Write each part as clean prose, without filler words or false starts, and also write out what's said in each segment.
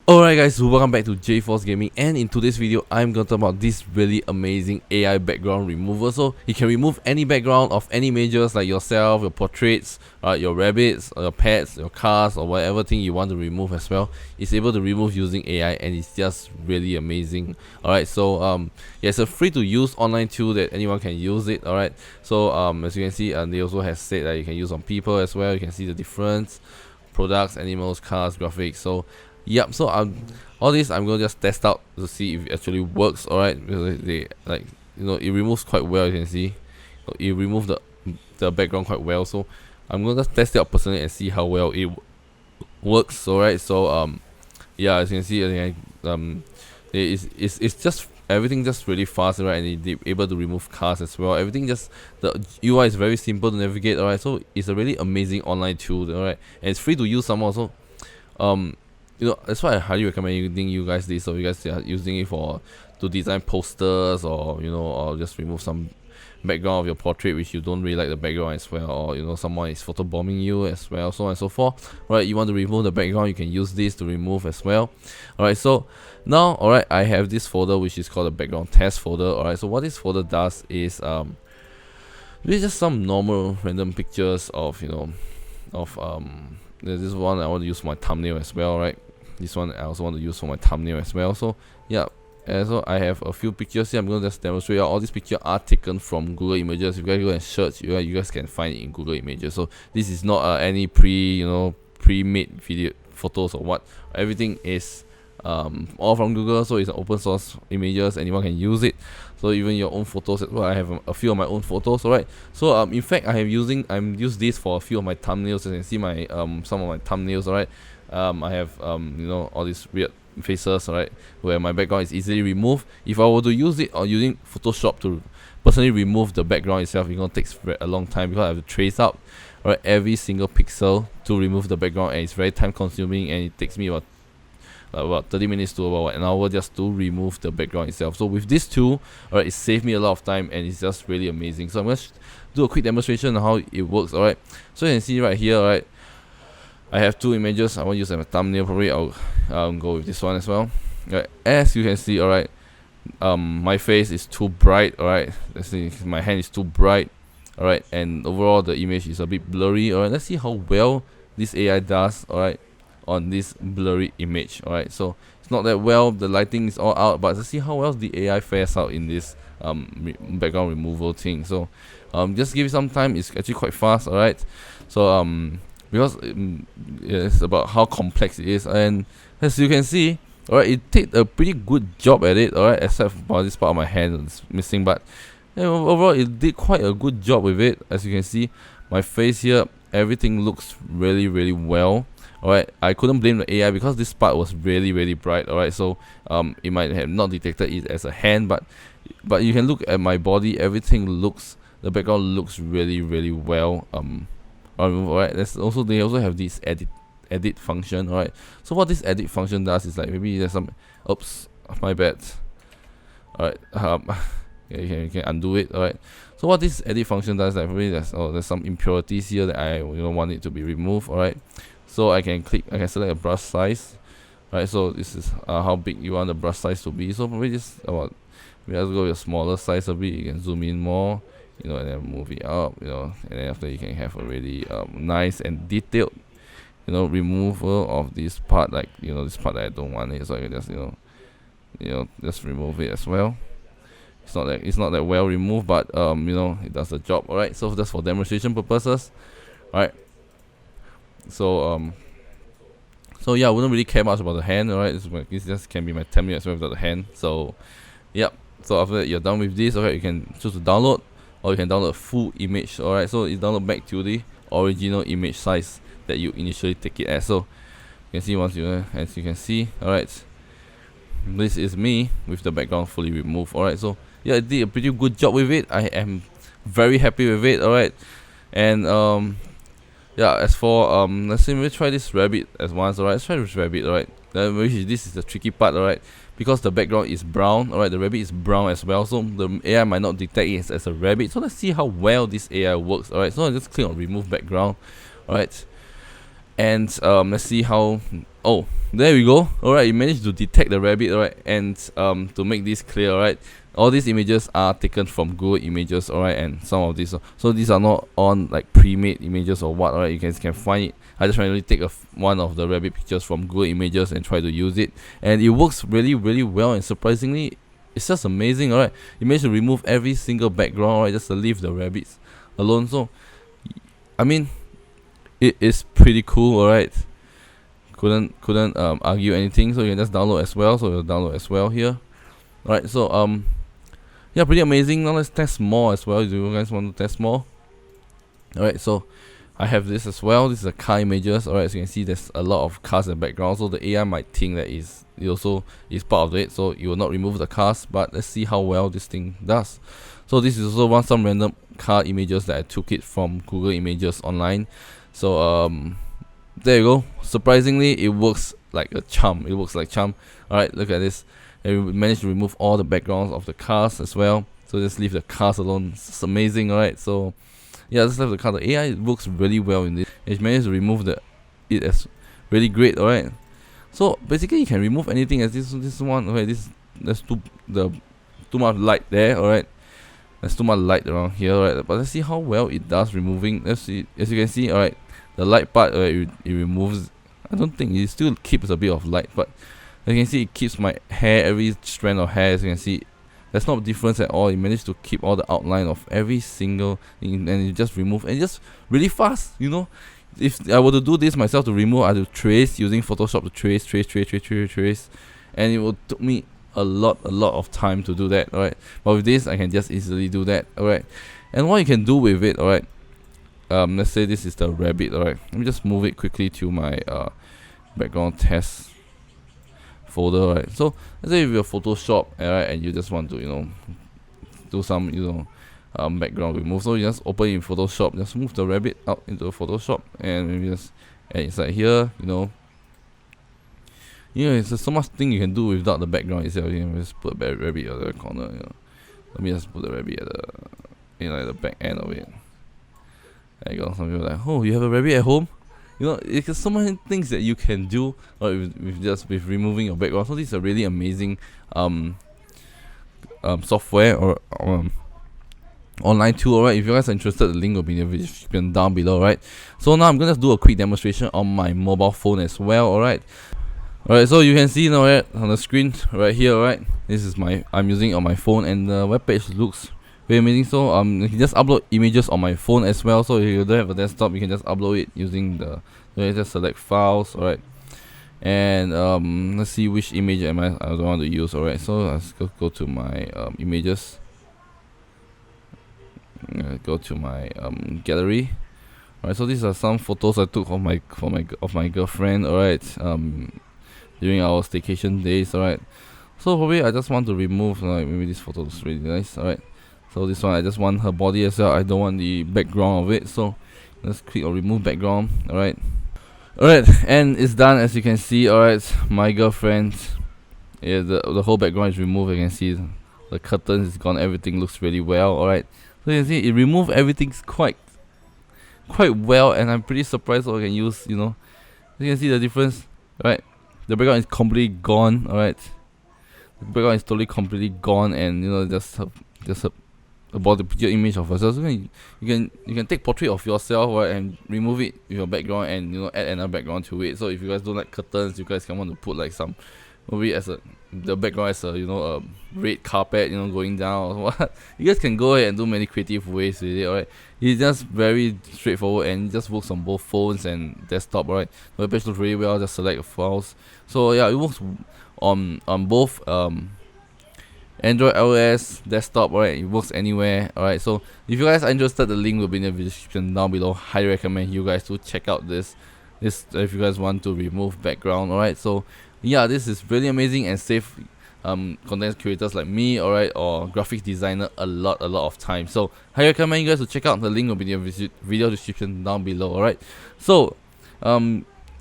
Alright guys, so welcome back to JForce Gaming, and in today's video I'm going to talk about this really amazing AI background remover. So you can remove any background of any images like yourself, your portraits, your rabbits, your pets, your cars, or whatever thing you want to remove as well. It's able to remove using AI, and it's just really amazing. Alright, so yeah, it's a free to use online tool that anyone can use it. Alright, so as you can see, they also have said that you can use on people as well. You can see the difference: products, animals, cars, graphics. So yep, so all this I'm gonna just test out to see if it actually works. Alright, because they it removes quite well. You can see it removes the background quite well. So I'm gonna just test it out personally and see how well it works. Alright, so yeah, as you can see, it's just everything just really fast, right? And they're able to remove cars as well. Everything just, the UI is very simple to navigate. Alright, so it's a really amazing online tool. Alright, and it's free to use some also. That's why I highly recommend you guys this. So you guys are using it to design posters, or or just remove some background of your portrait which you don't really like the background as well, or someone is photobombing you as well, so on and so forth. Alright, you want to remove the background, you can use this to remove as well. Alright, so now I have this folder which is called the background test folder. Alright, so what this folder does is really just some normal random pictures of there's this one I want to use for my thumbnail as well, right? This one I also want to use for my thumbnail as well. So yeah, so I have a few pictures here. I'm going to just demonstrate. All these pictures are taken from Google Images. If you guys go and search, you guys can find it in Google Images. So this is not any pre-made video photos or what. Everything is all from Google, so it's an open source images. Anyone can use it. So even your own photos as well. I have a few of my own photos. Alright, so in fact I'm used this for a few of my thumbnails. As you can see my some of my thumbnails. Alright, I have all these weird faces, right, where my background is easily removed. If I were to use it or using Photoshop to personally remove the background itself, it's gonna take a long time, because I have to trace out every single pixel to remove the background, and it's very time consuming, and it takes me about 30 minutes to about an hour just to remove the background itself. So with this tool, it saved me a lot of time, and it's just really amazing. So I'm going to do a quick demonstration on how it works. Alright, so you can see right here, alright, I have two images I want to use as a thumbnail. Probably I'll go with this one as well. As you can see, alright, my face is too bright. Alright, let's see, my hand is too bright. Alright, and overall the image is a bit blurry. Alright, let's see how well this AI does, alright, on this blurry image. Alright, so it's not that well, the lighting is all out, but let's see how well the AI fares out in this background removal thing. So just give it some time. It's actually quite fast. Alright, so because it's about how complex it is, and as you can see, alright, it did a pretty good job at it. Alright, except for this part of my hand is missing, but overall it did quite a good job with it. As you can see, my face here, everything looks really well. Alright, I couldn't blame the AI because this part was really bright. Alright, so it might have not detected it as a hand, but you can look at my body, the background looks really well alright. They also have this edit function. Alright, so what this edit function does is, like, maybe there's some, oops, my bad. Alright, you can undo it. Alright, so what this edit function does, like, maybe there's some impurities here that I want it to be removed. Alright, so I can select a brush size. Alright, so this is how big you want the brush size to be. So maybe just let's go with a smaller size a bit. You can zoom in more, and then move it up, and then after you can have a really nice and detailed removal of this part, like this part that I don't want it. So I can just just remove it as well. It's not that well removed, but it does the job. Alright, so that's for demonstration purposes. Alright, so yeah, I wouldn't really care much about the hand. Alright, this just can be my thumbnail as well without the hand. So yep, so after that you're done with this, okay, you can choose to download, or you can download a full image. Alright, so you download back to the original image size that you initially take it as. So you can see as you can see, alright, this is me with the background fully removed. Alright, so yeah, I did a pretty good job with it. I am very happy with it. Alright, and yeah, as for let's say we try this rabbit as once. Alright, let's try this rabbit. Alright, this is the tricky part. Alright, because the background is brown. Alright, the rabbit is brown as well, so the AI might not detect it as a rabbit. So let's see how well this AI works. Alright, so I just click on remove background. Alright, And let's see how. Oh, there we go. Alright, you managed to detect the rabbit, alright. And to make this clear, alright, all these images are taken from Google Images, alright, and some of these, so these are not on like pre-made images or what, alright. You guys can find it. I just randomly take one of the rabbit pictures from Google Images and try to use it, and it works really well. And surprisingly, it's just amazing, alright. You managed to remove every single background, alright, just to leave the rabbits alone. So I mean, it is pretty cool, alright. Couldn't argue anything. So you can just download as well. So you'll download as well here. Alright, so yeah, pretty amazing. Now let's test more as well. Do you guys want to test more? Alright, so I have this as well. This is a car images. Alright, as you can see, there's a lot of cars in the background. So the AI might think that it also is part of it. So you will not remove the cars, but let's see how well this thing does. So this is also some random car images that I took it from Google Images online. So there you go. Surprisingly, it works like a charm. It works like charm. Alright, look at this. And we managed to remove all the backgrounds of the cars as well. So just leave the cars alone. It's amazing, alright. So yeah, just leave the car. The AI works really well in this. It managed to remove it as really great, alright. So basically, you can remove anything as this one. Okay, there's too much light there, alright. There's too much light around here, alright. But let's see how well it does removing. Let's see. As you can see, alright, the light part, it removes. I don't think it still keeps a bit of light, but as you can see, it keeps my hair, every strand of hair. As you can see, there's no difference at all. It managed to keep all the outline of every single thing, and it just remove, and just really fast, you know. If I were to do this myself to remove, I would trace using Photoshop to trace, and it would took me a lot of time to do that, alright. But with this, I can just easily do that, alright. And what you can do with it, alright, let's say this is the rabbit, alright. Let me just move it quickly to my background test folder, alright. So let's say if you're Photoshop, alright, and you just want to, do some, background remove. So you just open in Photoshop, just move the rabbit out into Photoshop, and maybe just add inside here, it's just so much thing you can do without the background itself. You can just put a rabbit at the corner, Let me just put the rabbit at the back end of it. There you go. Some people are like, oh, you have a rabbit at home? It's so many things that you can do with removing your background. So this is a really amazing software or online tool, alright. If you guys are interested, the link will be in the description down below, alright. So now I'm gonna do a quick demonstration on my mobile phone as well, alright. Alright, so you can see now on the screen right here, alright. This is I'm using it on my phone, and the web page looks very amazing. So you can just upload images on my phone as well. So if you don't have a desktop, you can just upload it using just select files, alright. And let's see which image I don't want to use, alright. So let's go to my images. Go to my gallery. Alright, so these are some photos I took of my girlfriend, alright, during our staycation days, alright. So probably I just want to remove, maybe this photo looks really nice, alright. So this one I just want her body as well. I don't want the background of it, so let's click on remove background, alright. Alright, and it's done. As you can see, alright, my girlfriend, the whole background is removed. You can see the curtain is gone, everything looks really well, alright. So you can see it removed everything quite well, and I'm pretty surprised what I can use, You can see the difference, right? The background is completely gone, alright. The background is totally completely gone, and just about the picture image of yourself. So you can take portrait of yourself, right, and remove it with your background, and add another background to it. So if you guys don't like curtains, you guys can want to put like some, maybe the background as a red carpet going down or what. You guys can go ahead and do many creative ways with it, alright. It's just very straightforward, and it just works on both phones and desktop, alright. The web page looks really well. Just select files. So yeah, it works on both Android, iOS, desktop, alright. It works anywhere, alright. So if you guys are interested, the link will be in the description down below. Highly recommend you guys to check out this if you guys want to remove background, alright. So yeah, this is really amazing and save content creators like me, alright, or graphic designer a lot of time. So I recommend you guys to check out. The link will be in the video description down below, alright. So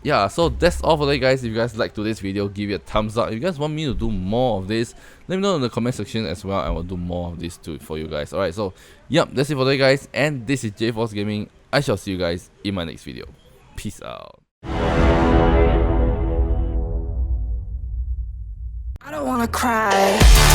yeah, so that's all for today, guys. If you guys like today's video, give it a thumbs up. If you guys want me to do more of this, let me know in the comment section as well. I will do more of this too for you guys, alright. So yep, that's it for today, guys, and this is jforcegaming. I shall see you guys in my next video. Peace out. wanna cry.